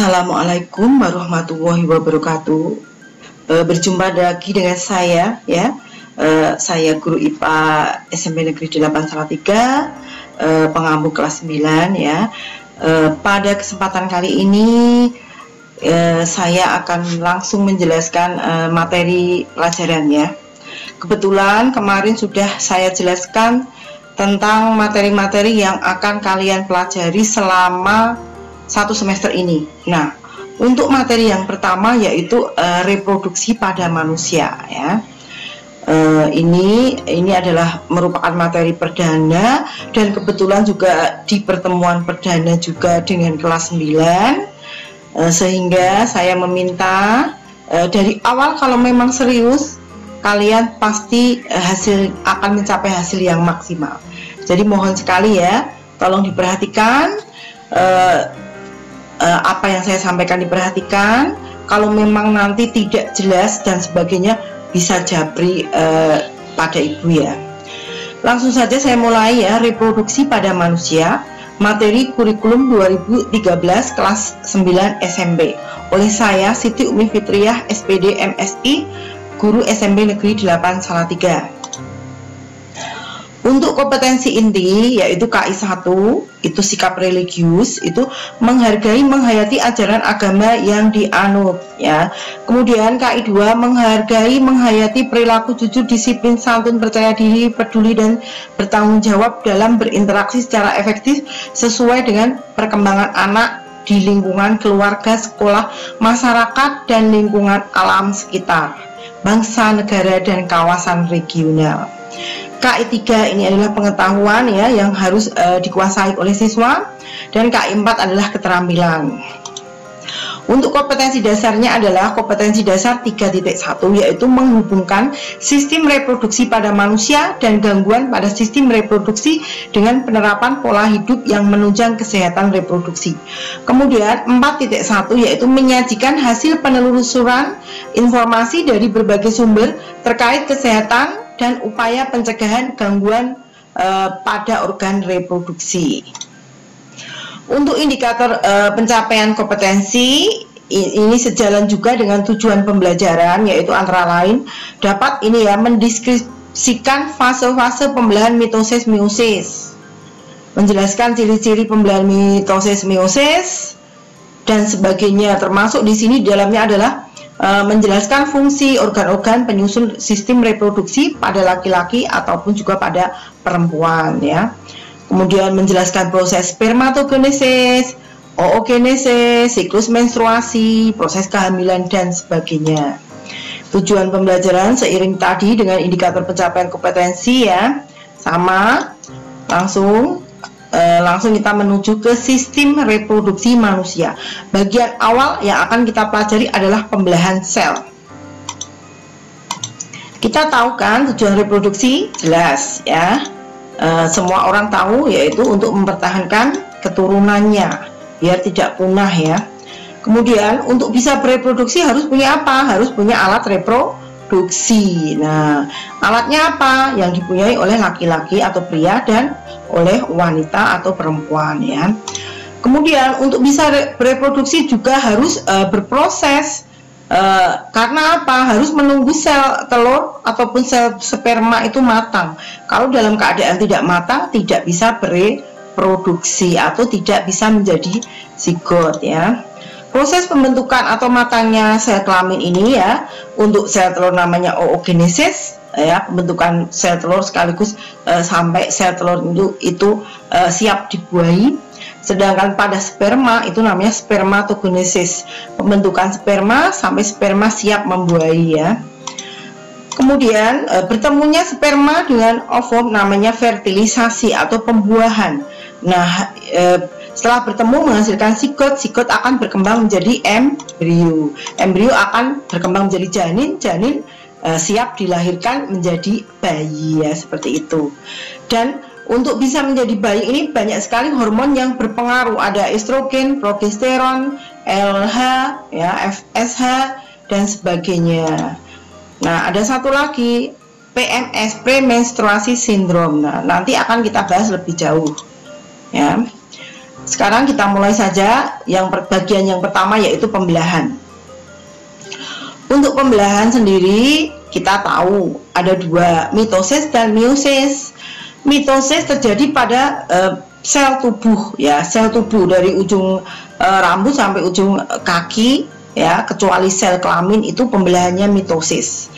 Assalamualaikum warahmatullahi wabarakatuh. Berjumpa lagi dengan saya ya. Saya guru IPA SMP Negeri 8 Salatiga, pengampu kelas 9 ya. Pada kesempatan kali ini saya akan langsung menjelaskan materi pelajaran ya. Kebetulan kemarin sudah saya jelaskan tentang materi-materi yang akan kalian pelajari selama 1 semester ini. Nah, untuk materi yang pertama yaitu reproduksi pada manusia ya. Ini adalah merupakan materi perdana dan kebetulan juga di pertemuan perdana juga dengan kelas 9, sehingga saya meminta dari awal kalau memang serius kalian pasti akan mencapai hasil yang maksimal. Jadi mohon sekali ya, tolong diperhatikan apa yang saya sampaikan, diperhatikan. Kalau memang nanti tidak jelas dan sebagainya bisa japri pada ibu ya. Langsung saja saya mulai ya. Reproduksi pada manusia, materi kurikulum 2013 kelas 9 SMP oleh saya Siti Umi Fitriah SPD MSI, guru SMP Negeri 8 Salatiga. Untuk kompetensi inti yaitu KI 1 itu sikap religius, itu menghargai menghayati ajaran agama yang dianut ya. Kemudian KI 2 menghargai menghayati perilaku jujur, disiplin, santun, percaya diri, peduli dan bertanggung jawab dalam berinteraksi secara efektif sesuai dengan perkembangan anak di lingkungan keluarga, sekolah, masyarakat dan lingkungan alam sekitar, bangsa, negara dan kawasan regional. KI 3 ini adalah pengetahuan ya yang harus dikuasai oleh siswa, dan KI 4 adalah keterampilan. Untuk kompetensi dasarnya adalah kompetensi dasar 3.1 yaitu menghubungkan sistem reproduksi pada manusia dan gangguan pada sistem reproduksi dengan penerapan pola hidup yang menunjang kesehatan reproduksi. Kemudian 4.1 yaitu menyajikan hasil penelusuran informasi dari berbagai sumber terkait kesehatan dan upaya pencegahan gangguan pada organ reproduksi. Untuk indikator pencapaian kompetensi ini sejalan juga dengan tujuan pembelajaran, yaitu antara lain dapat ini ya mendeskripsikan fase-fase pembelahan mitosis meiosis, menjelaskan ciri-ciri pembelahan mitosis meiosis dan sebagainya, termasuk di sini dalamnya adalah menjelaskan fungsi organ-organ penyusun sistem reproduksi pada laki-laki ataupun juga pada perempuan ya. Kemudian menjelaskan proses spermatogenesis, oogenesis, siklus menstruasi, proses kehamilan dan sebagainya. Tujuan pembelajaran seiring tadi dengan indikator pencapaian kompetensi ya, sama langsung kita menuju ke sistem reproduksi manusia. Bagian awal yang akan kita pelajari adalah pembelahan sel. Kita tahu kan tujuan reproduksi jelas ya, semua orang tahu, yaitu untuk mempertahankan keturunannya biar tidak punah ya. Kemudian untuk bisa bereproduksi harus punya apa? Harus punya alat reproduksi. Nah, alatnya apa? Yang dipunyai oleh laki-laki atau pria dan oleh wanita atau perempuan ya. Kemudian untuk bisa bereproduksi juga harus berproses. Karena apa? Harus menunggu sel telur ataupun sel sperma itu matang. Kalau dalam keadaan tidak matang tidak bisa bereproduksi atau tidak bisa menjadi zigot ya. Proses pembentukan atau matangnya sel kelamin ini ya, untuk sel telur namanya oogenesis ya, pembentukan sel telur sekaligus sampai sel telur itu siap dibuahi. Sedangkan pada sperma itu namanya spermatogenesis, pembentukan sperma sampai sperma siap membuahi ya. Kemudian bertemunya sperma dengan ovum namanya fertilisasi atau pembuahan. Nah, setelah bertemu menghasilkan zigot, zigot akan berkembang menjadi embrio, embrio akan berkembang menjadi janin, janin siap dilahirkan menjadi bayi ya, seperti itu. Dan untuk bisa menjadi bayi ini banyak sekali hormon yang berpengaruh, ada estrogen, progesteron, LH ya, FSH dan sebagainya. Nah, ada satu lagi PMS, premenstruasi syndrome. Nah, nanti akan kita bahas lebih jauh ya. Sekarang kita mulai saja bagian yang pertama, yaitu pembelahan. Untuk pembelahan sendiri kita tahu ada dua, mitosis dan meiosis. Mitosis terjadi pada sel tubuh, ya, sel tubuh dari ujung rambut sampai ujung kaki, ya, kecuali sel kelamin itu pembelahannya mitosis.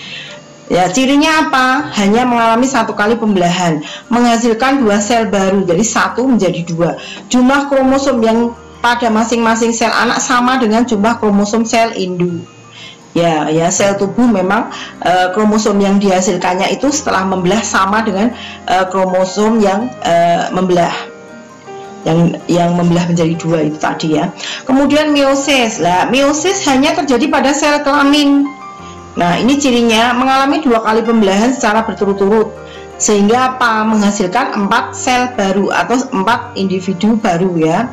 Ya, cirinya apa? Hanya mengalami satu kali pembelahan, menghasilkan dua sel baru, dari satu menjadi dua. Jumlah kromosom yang pada masing-masing sel anak sama dengan jumlah kromosom sel induk. Ya, sel tubuh memang kromosom yang dihasilkannya itu setelah membelah sama dengan kromosom yang membelah, yang membelah menjadi dua itu tadi, ya. Kemudian meiosis. Lah, meiosis hanya terjadi pada sel kelamin. Nah, ini cirinya mengalami dua kali pembelahan secara berturut-turut, sehingga apa? Menghasilkan 4 sel baru atau 4 individu baru, ya.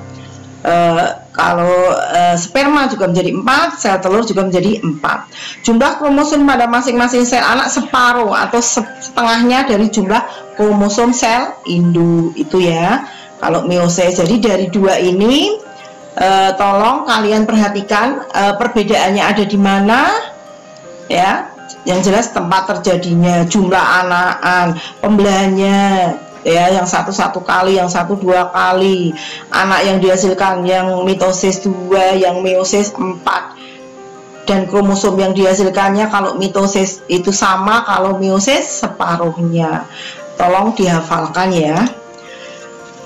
Kalau sperma juga menjadi 4, sel telur juga menjadi 4. Jumlah kromosom pada masing-masing sel anak separuh atau setengahnya dari jumlah kromosom sel induk itu, ya. Kalau meiosis, jadi dari dua ini tolong kalian perhatikan perbedaannya ada di mana, ya. Yang jelas tempat terjadinya, jumlah anakan, pembelahannya, ya, yang satu kali, yang satu 2 kali, anak yang dihasilkan, yang mitosis 2, yang meiosis 4, dan kromosom yang dihasilkannya kalau mitosis itu sama, kalau meiosis separuhnya. Tolong dihafalkan, ya.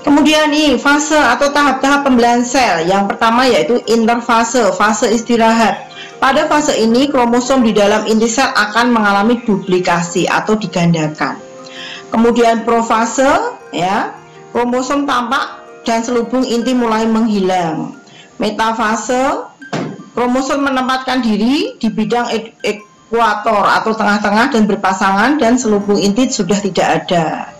Kemudian nih fase atau tahap-tahap pembelahan sel. Yang pertama yaitu interfase, fase istirahat. Pada fase ini kromosom di dalam inti sel akan mengalami duplikasi atau digandakan. Kemudian profase, ya, kromosom tampak dan selubung inti mulai menghilang. Metafase, kromosom menempatkan diri di bidang ekuator atau tengah-tengah dan berpasangan dan selubung inti sudah tidak ada.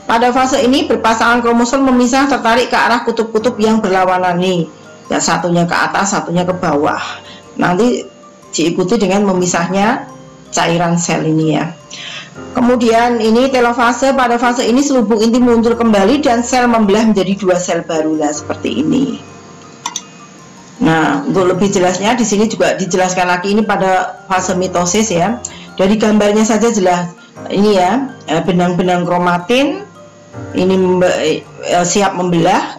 Pada fase ini berpasangan kromosom memisah tertarik ke arah kutub-kutub yang berlawanan nih. Ya, satunya ke atas, satunya ke bawah. Nanti diikuti dengan memisahnya cairan sel ini, ya. Kemudian ini telofase. Pada fase ini selubung inti muncul kembali dan sel membelah menjadi 2 sel baru, lah, seperti ini. Nah, untuk lebih jelasnya di sini juga dijelaskan lagi ini pada fase mitosis, ya. Dari gambarnya saja jelas. Ini, ya, benang-benang kromatin ini siap membelah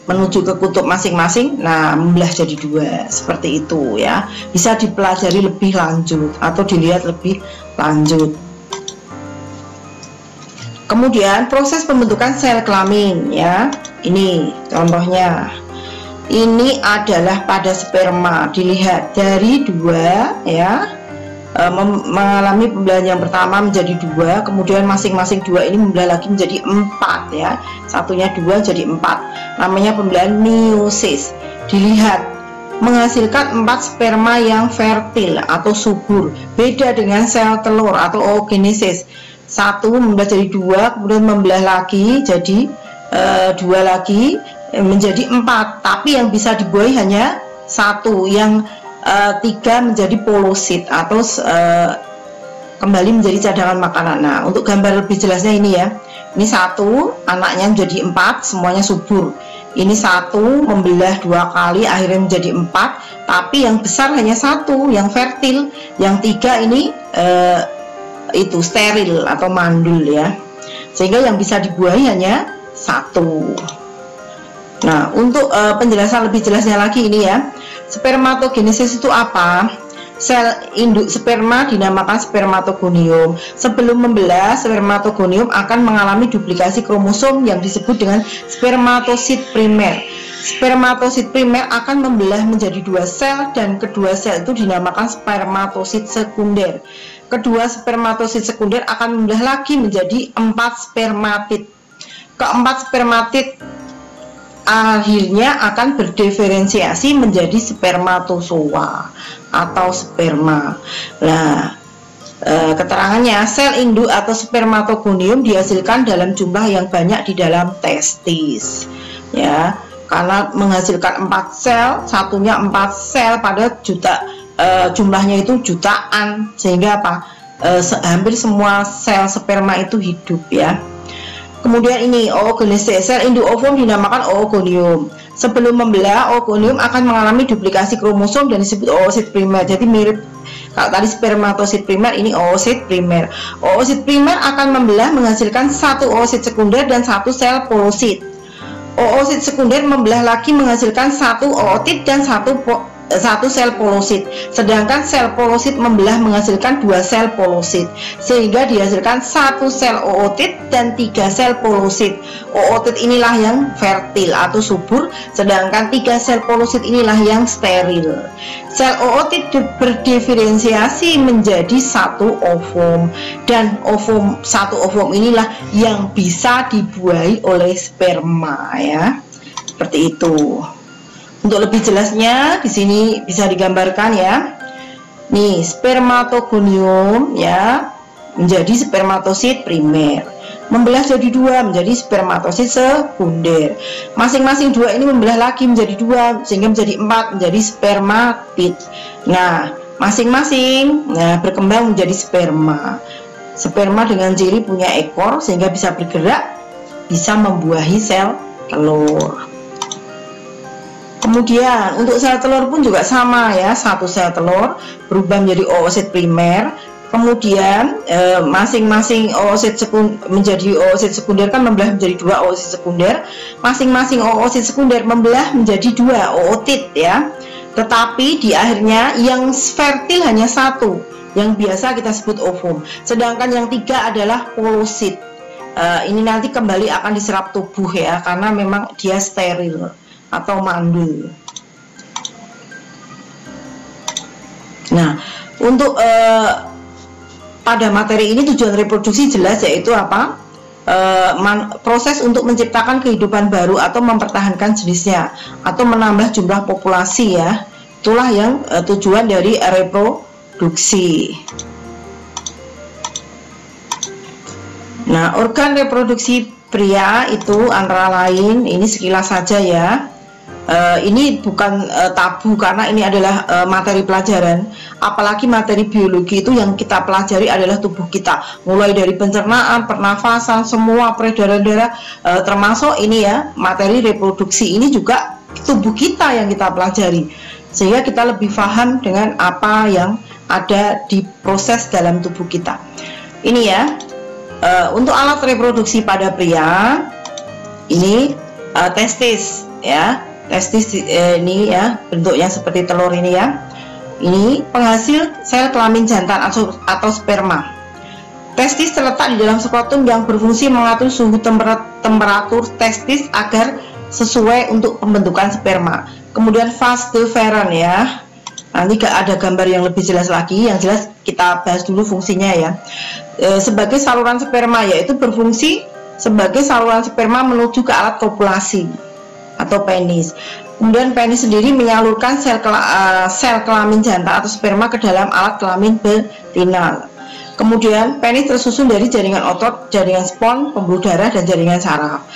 menuju ke kutub masing-masing. Nah, membelah jadi 2 seperti itu, ya. Bisa dipelajari lebih lanjut atau dilihat lebih lanjut. Kemudian proses pembentukan sel kelamin, ya. Ini contohnya. Ini adalah pada sperma, dilihat dari 2, ya. Mengalami pembelahan yang pertama menjadi 2, kemudian masing-masing 2 ini membelah lagi menjadi 4, ya. Satunya 2 jadi 4. Namanya pembelahan meiosis. Dilihat menghasilkan 4 sperma yang fertil atau subur. Beda dengan sel telur atau oogenesis. 1 membelah jadi 2, kemudian membelah lagi jadi 2 lagi menjadi 4. Tapi yang bisa dibuahi hanya 1, yang 3 menjadi polosit atau kembali menjadi cadangan makanan. Nah, untuk gambar lebih jelasnya ini, ya. Ini 1, anaknya menjadi 4, semuanya subur. Ini 1 membelah 2 kali, akhirnya menjadi 4, tapi yang besar hanya 1, yang fertil. Yang 3 ini itu steril atau mandul, ya. Sehingga yang bisa dibuahi hanya 1. Nah, untuk penjelasan lebih jelasnya lagi ini, ya. Spermatogenesis itu apa? Sel induk sperma dinamakan spermatogonium. Sebelum membelah, spermatogonium akan mengalami duplikasi kromosom yang disebut dengan spermatosit primer. Spermatosit primer akan membelah menjadi 2 sel dan kedua sel itu dinamakan spermatosit sekunder. Kedua spermatosit sekunder akan membelah lagi menjadi 4 spermatid. Keempat spermatid akhirnya akan berdiferensiasi menjadi spermatozoa atau sperma. Nah, keterangannya sel induk atau spermatogonium dihasilkan dalam jumlah yang banyak di dalam testis, ya, karena menghasilkan 4 sel, satunya 4 sel pada jumlahnya itu jutaan, sehingga apa? Hampir semua sel sperma itu hidup, ya. Kemudian ini oogenesis, sel induk ovum dinamakan oogonium. Sebelum membelah, oogonium akan mengalami duplikasi kromosom dan disebut oosit primer. Jadi mirip kalau tadi spermatosit primer, ini oosit primer. Oosit primer akan membelah menghasilkan satu oosit sekunder dan satu sel polosit. Oosit sekunder membelah lagi menghasilkan satu ootit dan satu sel polosit, sedangkan sel polosit membelah menghasilkan dua sel polosit, sehingga dihasilkan satu sel ootit dan tiga sel polosit. Ootit inilah yang fertil atau subur, sedangkan tiga sel polosit inilah yang steril. Sel ootit berdiferensiasi menjadi satu ovum, dan satu ovum inilah yang bisa dibuahi oleh sperma, ya, seperti itu. Untuk lebih jelasnya di sini bisa digambarkan, ya. Nih, spermatogonium, ya, menjadi spermatosit primer. Membelah jadi dua menjadi spermatosit sekunder. Masing-masing dua ini membelah lagi menjadi dua sehingga menjadi 4 menjadi spermatid. Nah, masing-masing berkembang menjadi sperma. Sperma dengan ciri punya ekor sehingga bisa bergerak, bisa membuahi sel telur. Kemudian untuk sel telur pun juga sama, ya, satu sel telur berubah menjadi oosit primer. Kemudian masing-masing oosit menjadi oosit sekunder kan membelah menjadi dua oosit sekunder. Masing-masing oosit sekunder membelah menjadi dua ootit, ya. Tetapi di akhirnya yang fertil hanya satu, yang biasa kita sebut ovum. Sedangkan yang tiga adalah polosit. Ini nanti kembali akan diserap tubuh, ya, karena memang dia steril atau mandul. Nah, untuk pada materi ini tujuan reproduksi jelas, yaitu apa? Proses untuk menciptakan kehidupan baru atau mempertahankan jenisnya atau menambah jumlah populasi, ya. Itulah yang tujuan dari reproduksi. Nah, organ reproduksi pria itu antara lain, ini sekilas saja, ya. Ini bukan tabu karena ini adalah materi pelajaran. Apalagi materi biologi itu yang kita pelajari adalah tubuh kita, mulai dari pencernaan, pernafasan, semua peredaran darah, termasuk ini, ya, materi reproduksi ini juga tubuh kita yang kita pelajari, sehingga kita lebih paham dengan apa yang ada di proses dalam tubuh kita. Ini, ya, untuk alat reproduksi pada pria ini testis, ya. Testis ini, ya, bentuknya seperti telur ini, ya. Ini penghasil sel kelamin jantan atau sperma. Testis terletak di dalam skrotum yang berfungsi mengatur suhu temperatur testis agar sesuai untuk pembentukan sperma. Kemudian vas deferens, ya. Nanti ada gambar yang lebih jelas lagi. Yang jelas kita bahas dulu fungsinya, ya. Sebagai saluran sperma, yaitu berfungsi sebagai saluran sperma menuju ke alat kopulasi atau penis. Kemudian penis sendiri menyalurkan sel kelamin jantan atau sperma ke dalam alat kelamin betina. Kemudian penis tersusun dari jaringan otot, jaringan spons, pembuluh darah, dan jaringan saraf.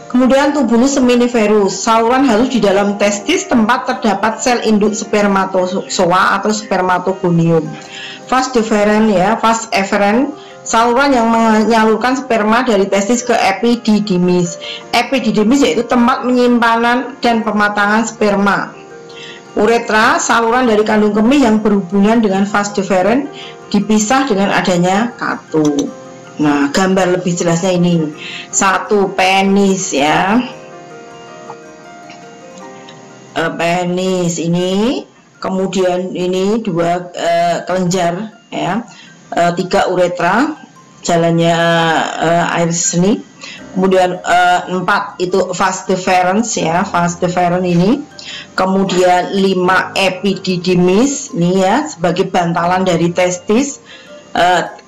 Kemudian tubulus seminiferus, saluran halus di dalam testis tempat terdapat sel induk spermatozoa atau spermatogonium. Vas deferens, ya, vas efferens, saluran yang menyalurkan sperma dari testis ke epididymis. Epididymis yaitu tempat penyimpanan dan pematangan sperma. Uretra, saluran dari kandung kemih yang berhubungan dengan vas deferens, dipisah dengan adanya katup. Nah, gambar lebih jelasnya ini. Satu, penis, ya. Penis ini, kemudian ini dua kelenjar, ya. 3 uretra, jalannya air seni. Kemudian 4 itu vas deferens, ya, vas deferens ini. Kemudian 5 epididymis, ini, ya, sebagai bantalan dari testis.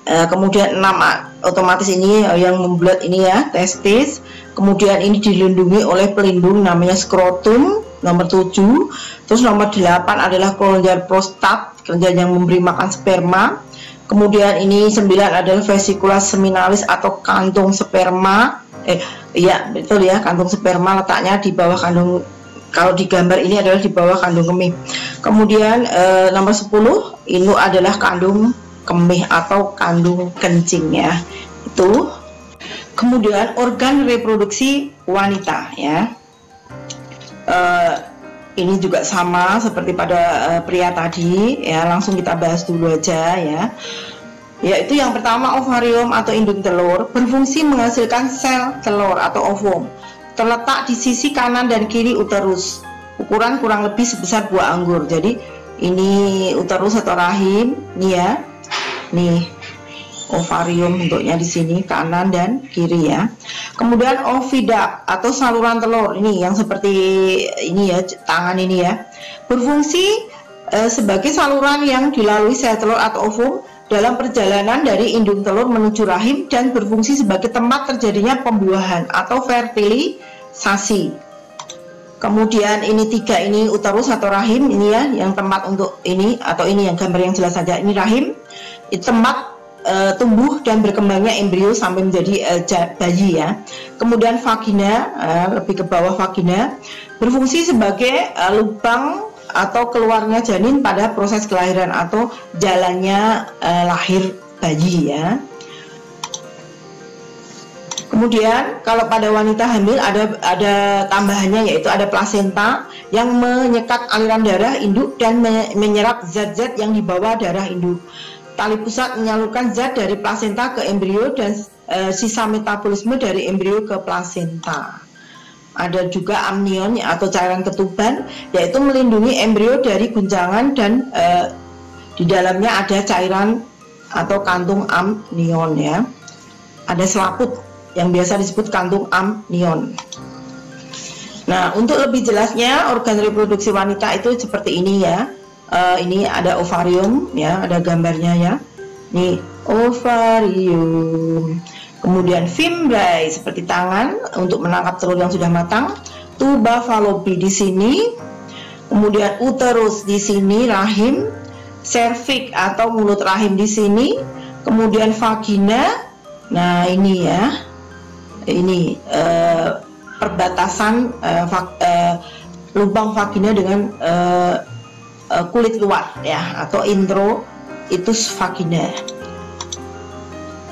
Kemudian 6 otomatis ini yang membulat ini, ya, testis. Kemudian ini dilindungi oleh pelindung namanya skrotum, nomor 7. Terus nomor 8 adalah kelenjar prostat, kelenjar yang memberi makan sperma. Kemudian ini 9 adalah vesicula seminalis atau kantung sperma. Iya, betul, ya, kantung sperma letaknya di bawah kandung, kalau di gambar ini adalah di bawah kandung kemih. Kemudian nomor 10 ini adalah kandung kemih atau kandung kencing, ya. Itu. Kemudian organ reproduksi wanita, ya. ini juga sama seperti pada pria tadi ya, langsung kita bahas dulu aja ya. Yaitu yang pertama, ovarium atau indung telur berfungsi menghasilkan sel telur atau ovum. Terletak di sisi kanan dan kiri uterus. Ukuran kurang lebih sebesar buah anggur. Jadi ini uterus atau rahim, nih ya. Nih ovarium bentuknya di sini kanan dan kiri ya. Kemudian oviduct atau saluran telur, ini yang seperti ini ya, tangan ini ya. Berfungsi sebagai saluran yang dilalui sel telur atau ovum dalam perjalanan dari indung telur menuju rahim dan berfungsi sebagai tempat terjadinya pembuahan atau fertilisasi. Kemudian ini tiga, ini uterus atau rahim, ini ya yang tempat untuk ini, atau ini yang gambar yang jelas saja, ini rahim, itu tempat tumbuh dan berkembangnya embrio sampai menjadi bayi ya. Kemudian vagina, lebih ke bawah vagina, berfungsi sebagai lubang atau keluarnya janin pada proses kelahiran atau jalannya lahir bayi ya. Kemudian kalau pada wanita hamil ada tambahannya, yaitu ada plasenta yang menyekat aliran darah induk dan menyerap zat-zat yang dibawa darah induk. Tali pusat menyalurkan zat dari plasenta ke embrio dan sisa metabolisme dari embrio ke plasenta. Ada juga amnion atau cairan ketuban, yaitu melindungi embrio dari guncangan dan di dalamnya ada cairan atau kantung amnion ya. Ada selaput yang biasa disebut kantung amnion. Nah, untuk lebih jelasnya organ reproduksi wanita itu seperti ini ya. Ini ada ovarium ya, ada gambarnya ya. Nih ovarium. Kemudian fimbriae seperti tangan untuk menangkap telur yang sudah matang, tuba fallopi di sini, kemudian uterus di sini, rahim, cervix atau mulut rahim di sini, kemudian vagina. Nah ini ya, ini perbatasan lubang vagina dengan kulit luar ya, atau introitus vagina.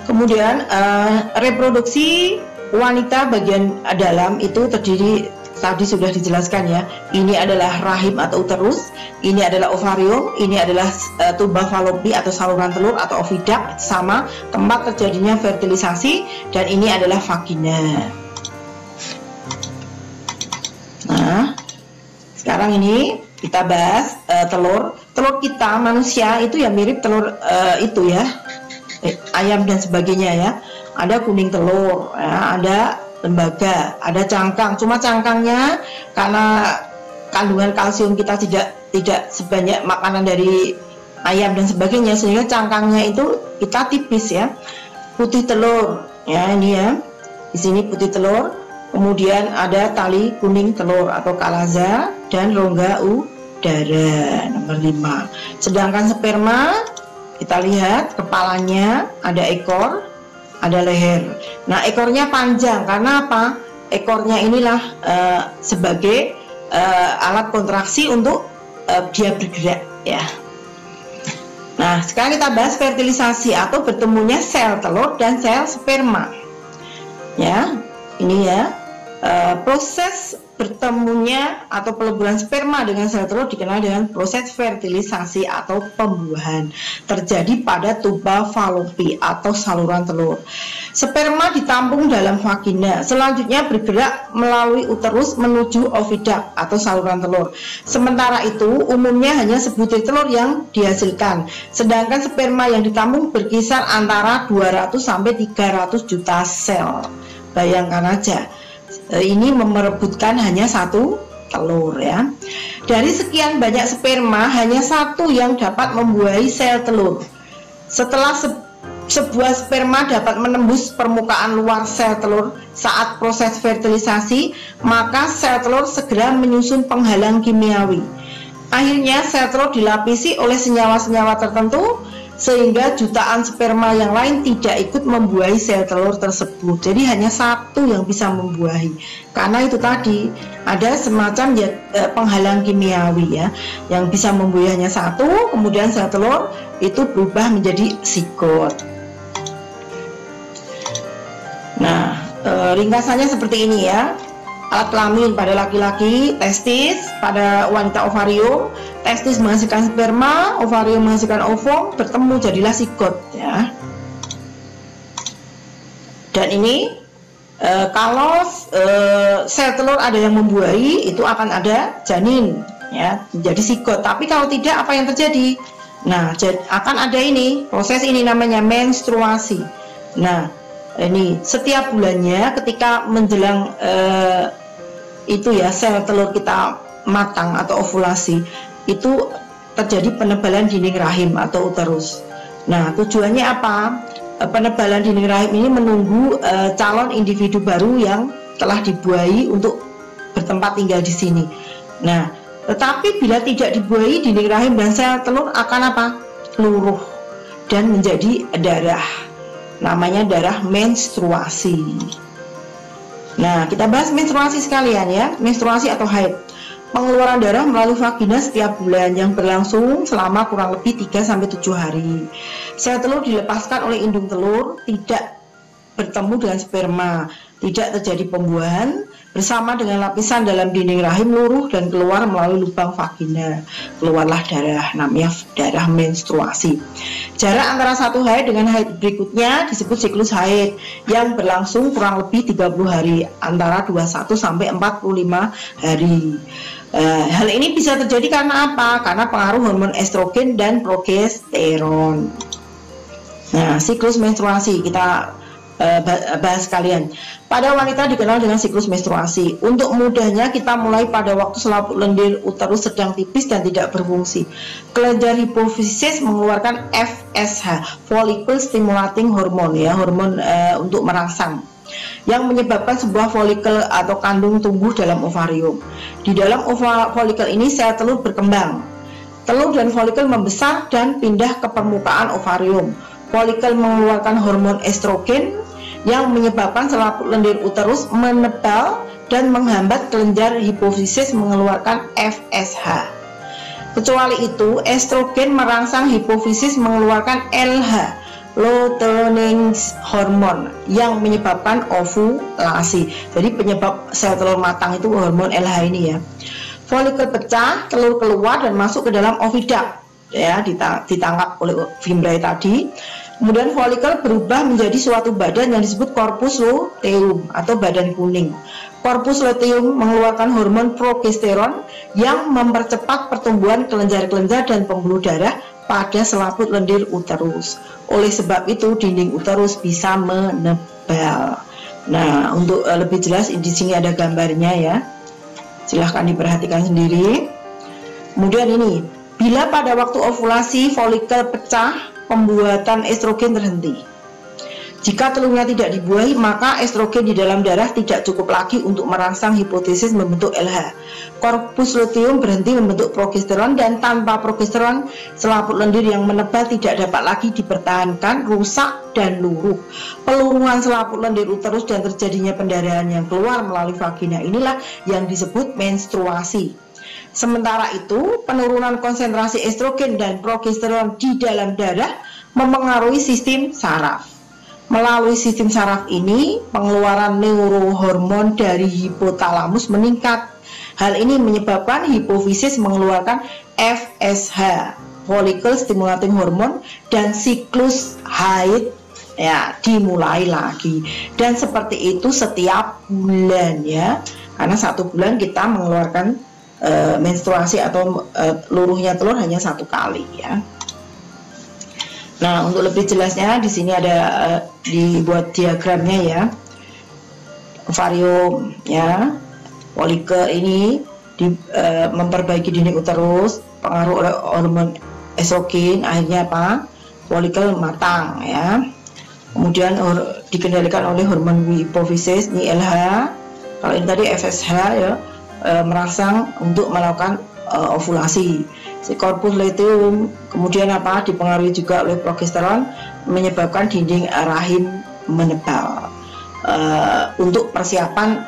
Kemudian reproduksi wanita bagian dalam itu terdiri, tadi sudah dijelaskan ya. Ini adalah rahim atau uterus, ini adalah ovarium, ini adalah tuba fallopi atau saluran telur atau oviduct, sama tempat terjadinya fertilisasi, dan ini adalah vagina. Nah, sekarang ini kita bahas telur. Telur kita manusia itu ya mirip telur itu ya, ayam dan sebagainya ya. Ada kuning telur ya, ada lembaga, ada cangkang. Cuma cangkangnya karena kandungan kalsium kita tidak sebanyak makanan dari ayam dan sebagainya, sehingga cangkangnya itu kita tipis ya. Putih telur ya, ini ya, di sini putih telur. Kemudian ada tali kuning telur atau kalaza dan rongga udara nomor 5. Sedangkan sperma, kita lihat kepalanya, ada ekor, ada leher. Nah, ekornya panjang karena apa? Ekornya inilah sebagai alat kontraksi untuk dia bergerak ya. Nah, sekarang kita bahas fertilisasi atau bertemunya sel telur dan sel sperma. Ya, ini ya. Proses bertemunya atau peleburan sperma dengan sel telur dikenal dengan proses fertilisasi atau pembuahan, terjadi pada tuba fallopi atau saluran telur. Sperma ditampung dalam vagina, selanjutnya bergerak melalui uterus menuju oviduct atau saluran telur. Sementara itu umumnya hanya sebutir telur yang dihasilkan, sedangkan sperma yang ditampung berkisar antara 200 sampai 300 juta sel. Bayangkan aja, ini memerebutkan hanya satu telur ya. Dari sekian banyak sperma, hanya satu yang dapat membuahi sel telur. Setelah sebuah sperma dapat menembus permukaan luar sel telur saat proses fertilisasi, maka sel telur segera menyusun penghalang kimiawi. Akhirnya sel telur dilapisi oleh senyawa-senyawa tertentu, sehingga jutaan sperma yang lain tidak ikut membuahi sel telur tersebut. Jadi hanya satu yang bisa membuahi, karena itu tadi ada semacam penghalang kimiawi ya, yang bisa membuahi hanya satu. Kemudian sel telur itu berubah menjadi zigot. Nah, ringkasannya seperti ini ya. alat kelamin pada laki-laki, testis pada wanita ovarium, testis menghasilkan sperma, ovarium menghasilkan ovum, bertemu jadilah sigot ya. Dan ini kalau sel telur ada yang membuahi, itu akan ada janin ya, jadi sigot. Tapi kalau tidak, apa yang terjadi? Nah, akan ada ini, proses ini namanya menstruasi. Nah, ini setiap bulannya ketika menjelang itu ya, sel telur kita matang atau ovulasi, itu terjadi penebalan dinding rahim atau uterus. Nah, tujuannya apa? Penebalan dinding rahim ini menunggu calon individu baru yang telah dibuahi untuk bertempat tinggal di sini. Nah, tetapi bila tidak dibuahi, dinding rahim dan sel telur akan apa? Luruh dan menjadi darah. Namanya darah menstruasi. Nah, kita bahas menstruasi sekalian ya. Menstruasi atau haid. Pengeluaran darah melalui vagina setiap bulan yang berlangsung selama kurang lebih 3-7 hari. Sel telur dilepaskan oleh indung telur, tidak bertemu dengan sperma, tidak terjadi pembuahan, bersama dengan lapisan dalam dinding rahim luruh dan keluar melalui lubang vagina. Keluarlah darah, namanya darah menstruasi. Jarak antara satu haid dengan haid berikutnya disebut siklus haid yang berlangsung kurang lebih 30 hari, antara 21 sampai 45 hari. Hal ini bisa terjadi karena apa? Karena pengaruh hormon estrogen dan progesteron. Nah, siklus menstruasi kita bahas sekalian. Pada wanita dikenal dengan siklus menstruasi. Untuk mudahnya kita mulai pada waktu selaput lendir uterus sedang tipis dan tidak berfungsi. Kelenjar hipofisis mengeluarkan FSH, follicle stimulating hormone ya, hormon untuk merangsang, yang menyebabkan sebuah folikel atau kandung tumbuh dalam ovarium. Di dalam folikel ini sel telur berkembang. Telur dan folikel membesar dan pindah ke permukaan ovarium. Folikel mengeluarkan hormon estrogen yang menyebabkan selaput lendir uterus menebal dan menghambat kelenjar hipofisis mengeluarkan FSH. Kecuali itu, estrogen merangsang hipofisis mengeluarkan LH, luteinizing hormone, yang menyebabkan ovulasi. Jadi penyebab sel telur matang itu hormon LH ini ya. Folikel pecah, telur keluar dan masuk ke dalam oviduct ya, ditangkap oleh fimbriae tadi. Kemudian folikel berubah menjadi suatu badan yang disebut corpus luteum atau badan kuning. Corpus luteum mengeluarkan hormon progesteron yang mempercepat pertumbuhan kelenjar-kelenjar dan pembuluh darah pada selaput lendir uterus. Oleh sebab itu dinding uterus bisa menebal. Nah, untuk lebih jelas di sini ada gambarnya ya. Silahkan diperhatikan sendiri. Kemudian ini, bila pada waktu ovulasi folikel pecah, pembuatan estrogen terhenti. Jika telurnya tidak dibuahi, maka estrogen di dalam darah tidak cukup lagi untuk merangsang hipofisis membentuk LH. Corpus luteum berhenti membentuk progesteron, dan tanpa progesteron, selaput lendir yang menebal tidak dapat lagi dipertahankan, rusak dan luruh. Peluruhan selaput lendir uterus dan terjadinya pendarahan yang keluar melalui vagina inilah yang disebut menstruasi. Sementara itu, penurunan konsentrasi estrogen dan progesteron di dalam darah mempengaruhi sistem saraf. Melalui sistem saraf ini, pengeluaran neurohormon dari hipotalamus meningkat. Hal ini menyebabkan hipofisis mengeluarkan FSH, follicle stimulating hormone, dan siklus haid ya dimulai lagi. Dan seperti itu setiap bulan ya, karena satu bulan kita mengeluarkan menstruasi atau luruhnya telur hanya satu kali ya. Nah, untuk lebih jelasnya di sini ada dibuat diagramnya ya. Ovarium ya, folikel ini memperbaiki dinding uterus, pengaruh oleh hormon estrogen, akhirnya apa? Folikel matang ya. Kemudian dikendalikan oleh hormon hipofisis, ini LH. Kalau ini tadi FSH ya, merangsang untuk melakukan ovulasi. Si corpus luteum kemudian apa? Dipengaruhi juga oleh progesteron, menyebabkan dinding rahim menebal untuk persiapan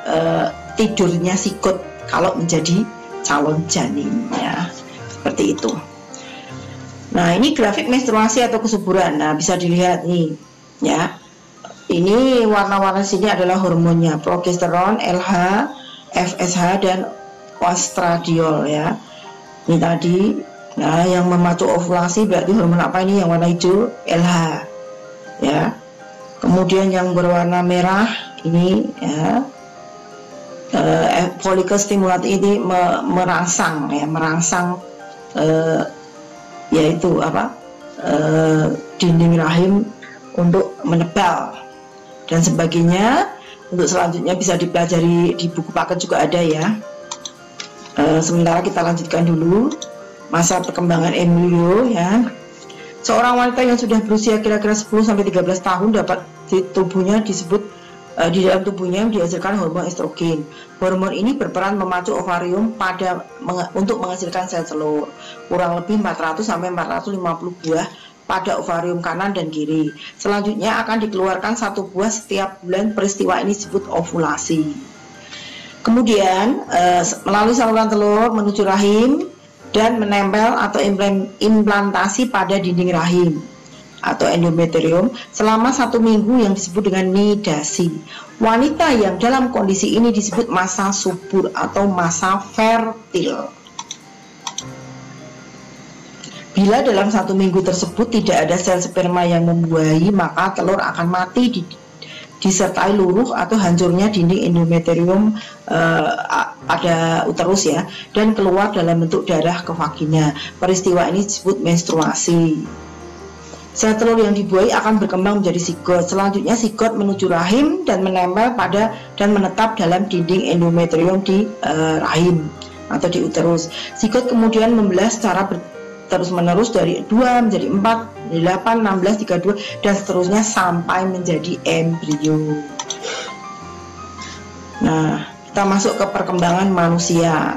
tidurnya sigot kalau menjadi calon janin ya. Seperti itu. Nah, ini grafik menstruasi atau kesuburan. Nah, bisa dilihat nih ya. Ini warna-warna sini adalah hormonnya, progesteron, LH, FSH dan oestradiol ya. Ini tadi. Nah, yang memacu ovulasi berarti hormon apa ini? Yang warna hijau LH ya. Kemudian yang berwarna merah ini ya, folikel stimulat ini merangsang ya, yaitu apa, dinding rahim untuk menebal dan sebagainya. Untuk selanjutnya bisa dipelajari di buku paket juga ada ya. Sementara kita lanjutkan dulu masa perkembangan embrio ya. Seorang wanita yang sudah berusia kira-kira 10-13 tahun dapat di tubuhnya disebut di dalam tubuhnya dihasilkan hormon estrogen. Hormon ini berperan memacu ovarium untuk menghasilkan sel telur. Kurang lebih 400 sampai 450 buah pada ovarium kanan dan kiri. Selanjutnya akan dikeluarkan 1 buah setiap bulan. Peristiwa ini disebut ovulasi. Kemudian melalui saluran telur menuju rahim dan menempel atau implantasi pada dinding rahim atau endometrium selama 1 minggu yang disebut dengan nidasi. Wanita yang dalam kondisi ini disebut masa subur atau masa fertil. Bila dalam 1 minggu tersebut tidak ada sel sperma yang membuahi, maka telur akan mati disertai luruh atau hancurnya dinding endometrium pada uterus ya, dan keluar dalam bentuk darah ke vagina. Peristiwa ini disebut menstruasi. Sel telur yang dibuahi akan berkembang menjadi zigot. Selanjutnya zigot menuju rahim dan menempel pada dan menetap dalam dinding endometrium di rahim atau di uterus. Zigot kemudian membelah secara terus-menerus dari 2 menjadi 4, 8, 16, 32 dan seterusnya sampai menjadi embrio. Nah, kita masuk ke perkembangan manusia.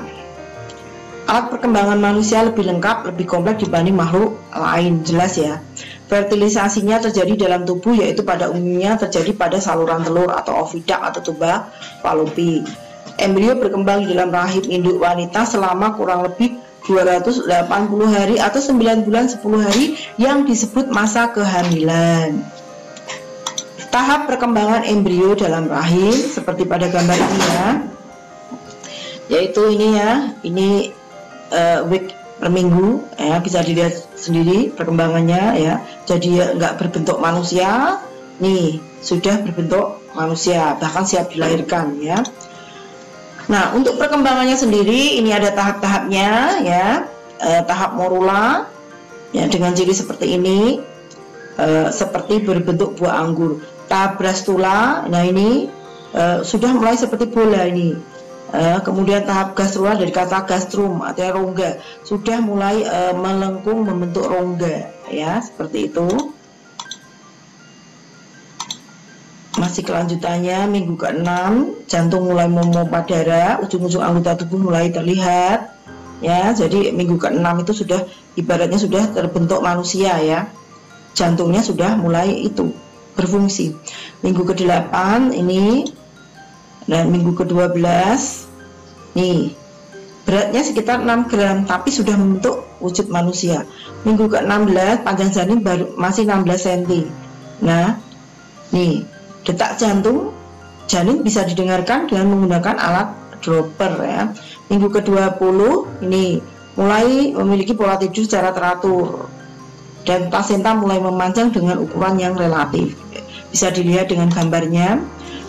Alat perkembangan manusia lebih lengkap, lebih kompleks dibanding makhluk lain, jelas ya. Fertilisasinya terjadi dalam tubuh, yaitu pada umumnya terjadi pada saluran telur atau ovidak atau tuba Fallopi. Embrio berkembang di dalam rahim induk wanita selama kurang lebih 280 hari atau 9 bulan 10 hari yang disebut masa kehamilan. Tahap perkembangan embrio dalam rahim seperti pada gambar ini ya, yaitu ini ya, ini week per minggu ya, bisa dilihat sendiri perkembangannya ya. Jadi nggak berbentuk manusia, nih sudah berbentuk manusia, bahkan siap dilahirkan ya. Nah, untuk perkembangannya sendiri ini ada tahap-tahapnya ya. Tahap morula ya, dengan ciri seperti ini, seperti berbentuk buah anggur. Tahap blastula, nah ini sudah mulai seperti bola ini. Kemudian tahap gastrula dari kata gastrum artinya rongga, sudah mulai melengkung membentuk rongga ya, seperti itu. Masih kelanjutannya minggu ke-6, jantung mulai memompa darah, ujung-ujung anggota tubuh mulai terlihat ya. Jadi minggu ke-6 itu sudah ibaratnya sudah terbentuk manusia ya, jantungnya sudah mulai itu berfungsi. Minggu ke-8 ini dan minggu ke-12 nih, beratnya sekitar 6 gram tapi sudah membentuk wujud manusia. Minggu ke-16 panjang janin baru masih 16 cm. Nah nih, detak jantung janin bisa didengarkan dengan menggunakan alat dropper ya. Minggu ke-20 ini mulai memiliki pola tidur secara teratur dan plasenta mulai memanjang dengan ukuran yang relatif, bisa dilihat dengan gambarnya.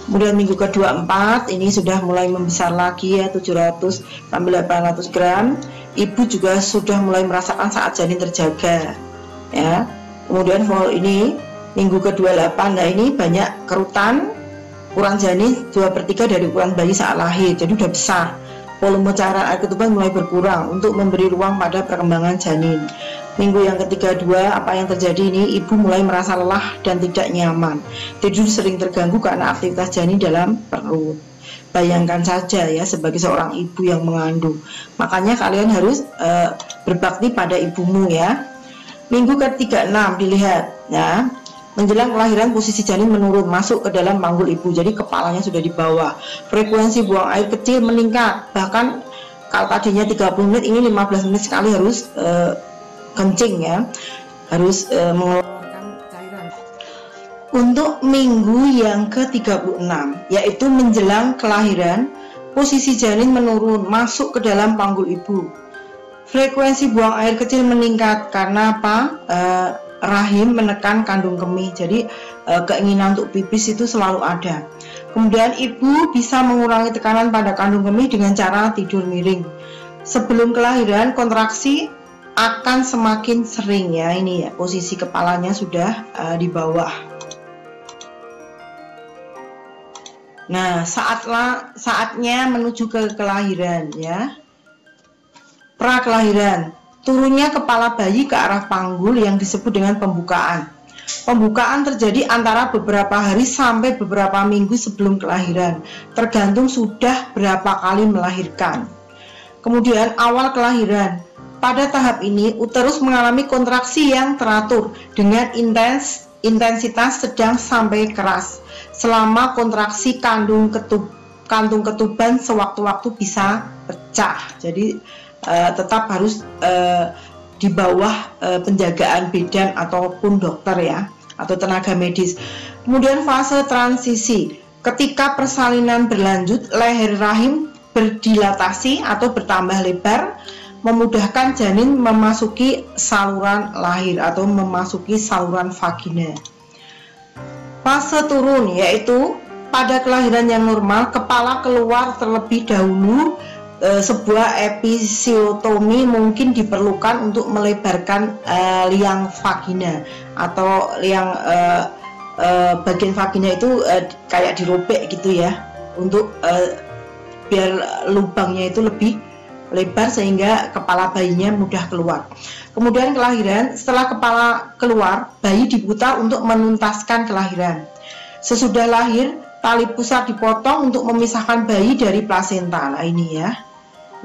Kemudian minggu ke-24 ini sudah mulai membesar lagi ya, 700 sampai 800 gram. Ibu juga sudah mulai merasakan saat janin terjaga ya. Kemudian ini minggu ke-28, nah ini banyak kerutan, ukuran janin 2/3 dari ukuran bayi saat lahir, jadi udah besar. Volume cairan air ketuban mulai berkurang untuk memberi ruang pada perkembangan janin. Minggu yang ke-32, apa yang terjadi ini, ibu mulai merasa lelah dan tidak nyaman. Tidur sering terganggu karena aktivitas janin dalam perut. Bayangkan saja ya, sebagai seorang ibu yang mengandung. Makanya kalian harus berbakti pada ibumu ya. Minggu ke-36 dilihat ya. Menjelang kelahiran posisi janin menurun masuk ke dalam panggul ibu, jadi kepalanya sudah di bawah. Frekuensi buang air kecil meningkat, bahkan kalau tadinya 30 menit ini 15 menit sekali harus kencing ya, harus mengeluarkan cairan. Untuk minggu yang ke-36 yaitu menjelang kelahiran, posisi janin menurun masuk ke dalam panggul ibu. Frekuensi buang air kecil meningkat karena apa? Rahim menekan kandung kemih, jadi keinginan untuk pipis itu selalu ada. Kemudian ibu bisa mengurangi tekanan pada kandung kemih dengan cara tidur miring. Sebelum kelahiran kontraksi akan semakin sering ya, ini ya posisi kepalanya sudah di bawah. Nah, saatnya menuju ke kelahiran ya. Pra kelahiran, turunnya kepala bayi ke arah panggul yang disebut dengan pembukaan. Pembukaan terjadi antara beberapa hari sampai beberapa minggu sebelum kelahiran, tergantung sudah berapa kali melahirkan. Kemudian awal kelahiran, pada tahap ini uterus mengalami kontraksi yang teratur dengan intensitas sedang sampai keras. Selama kontraksi kandung ketuban sewaktu-waktu bisa pecah. Jadi tetap harus di bawah penjagaan bidan ataupun dokter ya, atau tenaga medis. Kemudian fase transisi, ketika persalinan berlanjut, leher rahim berdilatasi atau bertambah lebar, memudahkan janin memasuki saluran lahir atau memasuki saluran vagina. Fase turun, yaitu pada kelahiran yang normal, kepala keluar terlebih dahulu. Sebuah episiotomi mungkin diperlukan untuk melebarkan liang vagina atau liang bagian vagina itu kayak dirobek gitu ya, untuk biar lubangnya itu lebih lebar sehingga kepala bayinya mudah keluar. Kemudian kelahiran, setelah kepala keluar, bayi diputar untuk menuntaskan kelahiran. Sesudah lahir, tali pusar dipotong untuk memisahkan bayi dari plasenta. Nah ini ya,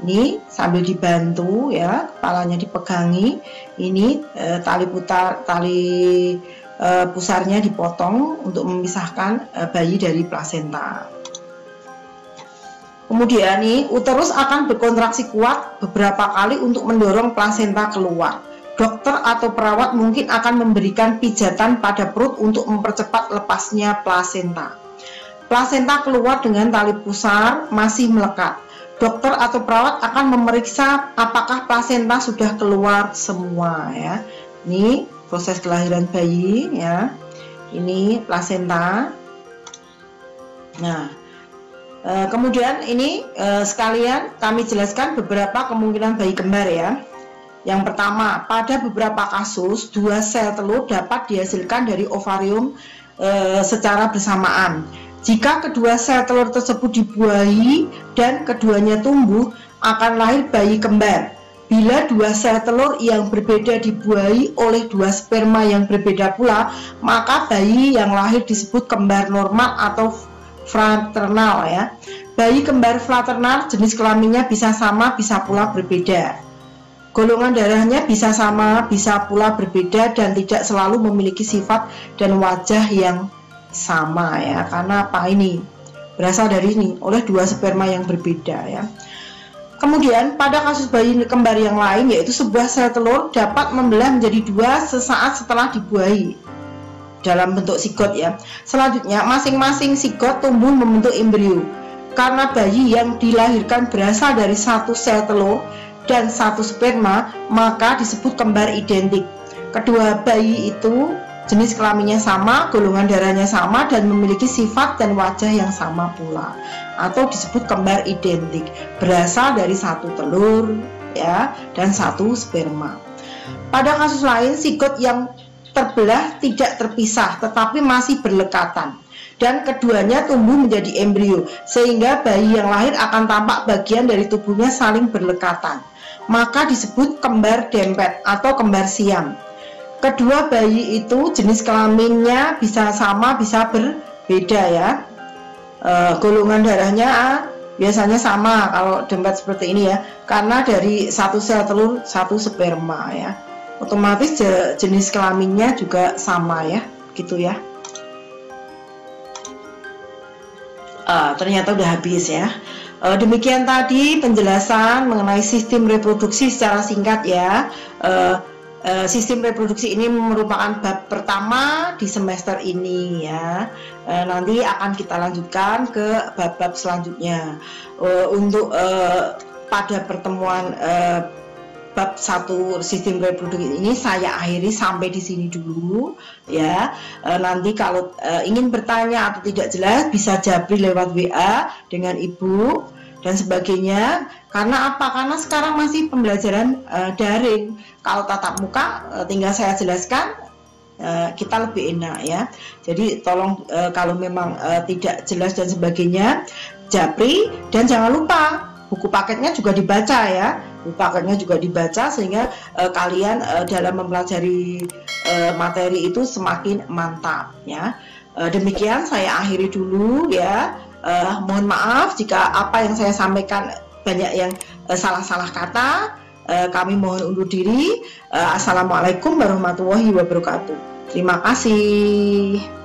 ini sambil dibantu ya, kepalanya dipegangi. Ini tali pusarnya dipotong untuk memisahkan bayi dari plasenta. Kemudian nih, uterus akan berkontraksi kuat beberapa kali untuk mendorong plasenta keluar. Dokter atau perawat mungkin akan memberikan pijatan pada perut untuk mempercepat lepasnya plasenta. Plasenta keluar dengan tali pusar masih melekat. Dokter atau perawat akan memeriksa apakah plasenta sudah keluar semua ya. Ini proses kelahiran bayi ya. Ini plasenta. Nah, kemudian ini sekalian kami jelaskan beberapa kemungkinan bayi kembar ya. Yang pertama, pada beberapa kasus 2 sel telur dapat dihasilkan dari ovarium secara bersamaan. Jika kedua sel telur tersebut dibuahi dan keduanya tumbuh, akan lahir bayi kembar. Bila 2 sel telur yang berbeda dibuahi oleh 2 sperma yang berbeda pula, maka bayi yang lahir disebut kembar normal atau fraternal ya. Bayi kembar fraternal jenis kelaminnya bisa sama, bisa pula berbeda. Golongan darahnya bisa sama, bisa pula berbeda dan tidak selalu memiliki sifat dan wajah yang sama ya. Karena apa ini? Berasal dari ini oleh 2 sperma yang berbeda ya. Kemudian pada kasus bayi kembar yang lain, yaitu sebuah sel telur dapat membelah menjadi 2 sesaat setelah dibuahi dalam bentuk sigot ya. Selanjutnya masing-masing sigot tumbuh membentuk embrio. Karena bayi yang dilahirkan berasal dari 1 sel telur dan 1 sperma, maka disebut kembar identik. Kedua bayi itu jenis kelaminnya sama, golongan darahnya sama, dan memiliki sifat dan wajah yang sama pula, atau disebut kembar identik, berasal dari 1 telur ya dan 1 sperma. Pada kasus lain, sigot yang terbelah tidak terpisah tetapi masih berlekatan, dan keduanya tumbuh menjadi embrio, sehingga bayi yang lahir akan tampak bagian dari tubuhnya saling berlekatan, maka disebut kembar dempet atau kembar siam. Kedua bayi itu jenis kelaminnya bisa sama, bisa berbeda ya. Golongan darahnya biasanya sama kalau dempet seperti ini ya, karena dari 1 sel telur 1 sperma ya. Otomatis jenis kelaminnya juga sama ya, gitu ya. Ternyata udah habis ya. Demikian tadi penjelasan mengenai sistem reproduksi secara singkat ya. sistem reproduksi ini merupakan bab pertama di semester ini ya. Nanti akan kita lanjutkan ke bab-bab selanjutnya. Untuk pada pertemuan bab 1 sistem reproduksi ini saya akhiri sampai di sini dulu ya. Nanti kalau ingin bertanya atau tidak jelas bisa japri lewat WA dengan Ibu dan sebagainya. Karena apa? Karena sekarang masih pembelajaran daring. Kalau tatap muka tinggal saya jelaskan, kita lebih enak ya. Jadi tolong kalau memang tidak jelas dan sebagainya, japri. Dan jangan lupa buku paketnya juga dibaca ya. Buku paketnya juga dibaca sehingga kalian dalam mempelajari materi itu semakin mantap ya. Demikian saya akhiri dulu ya. Mohon maaf jika apa yang saya sampaikan banyak yang salah-salah kata. Kami mohon undur diri. Assalamualaikum warahmatullahi wabarakatuh. Terima kasih.